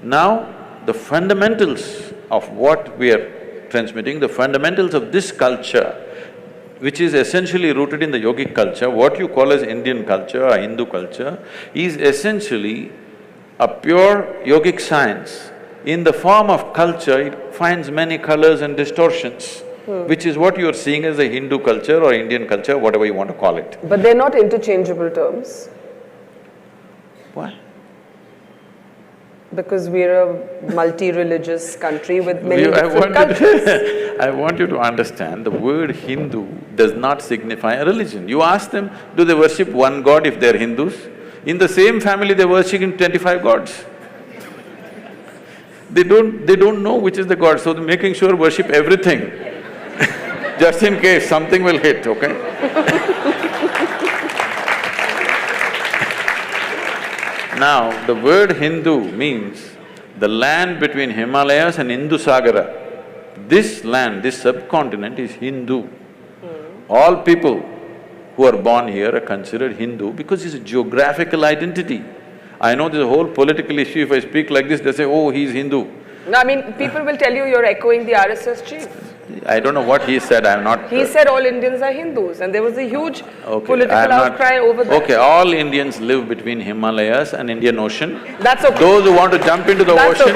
Now, the fundamentals of what we are transmitting, the fundamentals of this culture, which is essentially rooted in the yogic culture, what you call as Indian culture or Hindu culture, is essentially a pure yogic science. In the form of culture, it finds many colors and distortions, which is what you're seeing as a Hindu culture or Indian culture, whatever you want to call it. But they're not interchangeable terms. Why? Because we're a multi-religious country with many different cultures. I want you to understand, the word Hindu does not signify a religion. You ask them, do they worship one god if they're Hindus? In the same family, they're worshipping 25 gods. They don't know which is the god, so they're making sure worship everything just in case something will hit, okay? Now, the word Hindu means the land between Himalayas and Indus-Sagara. This land, this subcontinent is Hindu. All people who are born here are considered Hindu because it's a geographical identity. I know there's a whole political issue, if I speak like this, they say, oh, he's Hindu. No, I mean, people will tell you you're echoing the RSS chief. I don't know what he said, I'm not… He said all Indians are Hindus and there was a huge political outcry over that. Okay, all Indians live between Himalayas and Indian Ocean. That's okay. Those who want to jump into the ocean…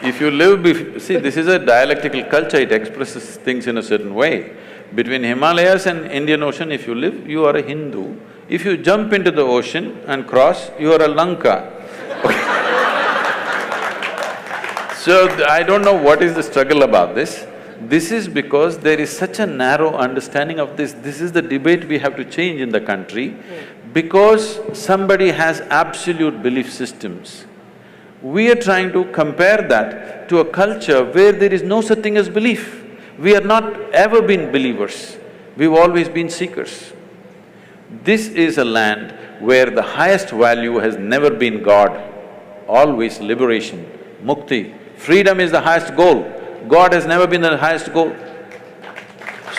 If you live… see, this is a dialectical culture, it expresses things in a certain way. Between Himalayas and Indian Ocean, if you live, you are a Hindu. If you jump into the ocean and cross, you are a Lanka. So, I don't know what is the struggle about this. This is because there is such a narrow understanding of this. This is the debate we have to change in the country. Because somebody has absolute belief systems, we are trying to compare that to a culture where there is no such thing as belief. We have not ever been believers, we've always been seekers. This is a land where the highest value has never been God, always liberation, mukti. Freedom is the highest goal, God has never been the highest goal.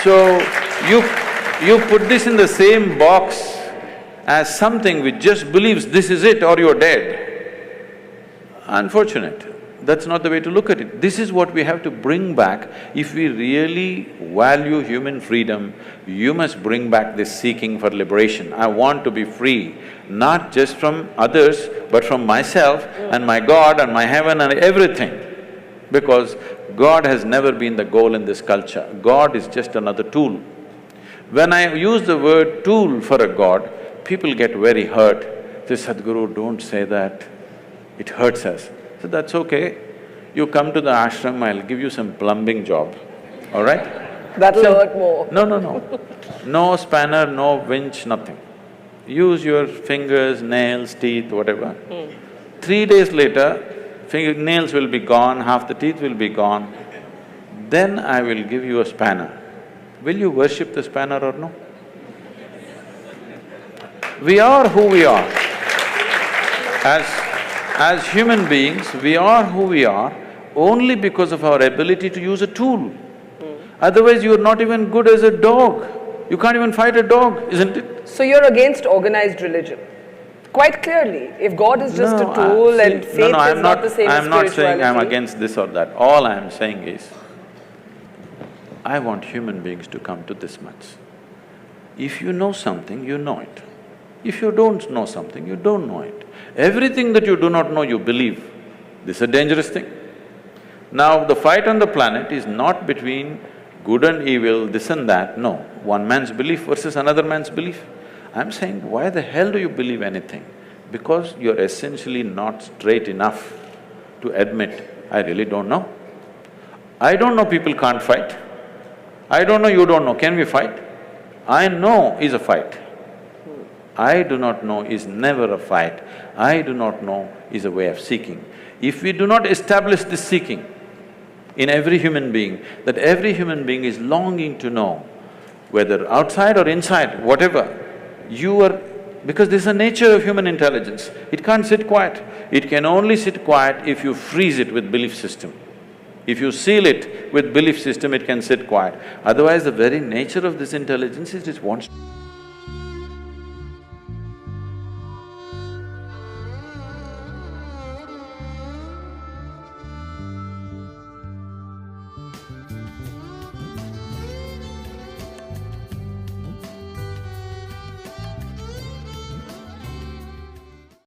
So, you put this in the same box as something which just believes this is it or you're dead. Unfortunate. That's not the way to look at it. This is what we have to bring back. If we really value human freedom, you must bring back this seeking for liberation. I want to be free, not just from others, but from myself and my God and my heaven and everything. Because God has never been the goal in this culture. God is just another tool. When I use the word tool for a God, people get very hurt. They say, Sadhguru, don't say that, it hurts us. So that's okay. You come to the ashram, I'll give you some plumbing job, all right? That'll hurt more. No. No spanner, no winch, nothing. Use your fingers, nails, teeth, whatever. 3 days later, nails will be gone, half the teeth will be gone. Then I will give you a spanner. Will you worship the spanner or no? We are who we are. As human beings, we are who we are only because of our ability to use a tool. Otherwise, you're not even good as a dog. You can't even fight a dog, isn't it? So you're against organized religion? Quite clearly, if God is just a tool and faith is not the same as spirituality. I'm not saying I'm against this or that. All I'm saying is, I want human beings to come to this much. If you know something, you know it. If you don't know something, you don't know it. Everything that you do not know, you believe. This is a dangerous thing. Now, the fight on the planet is not between good and evil, this and that, no. One man's belief versus another man's belief. I'm saying, why the hell do you believe anything? Because you're essentially not straight enough to admit, I really don't know. I don't know people can't fight. I don't know, you don't know, can we fight? I know is a fight. I do not know is never a fight. I do not know is a way of seeking. If we do not establish this seeking in every human being, that every human being is longing to know, whether outside or inside, whatever, you are… because this is the nature of human intelligence, it can't sit quiet. It can only sit quiet if you freeze it with belief system. If you seal it with belief system, it can sit quiet. Otherwise, the very nature of this intelligence is it wants…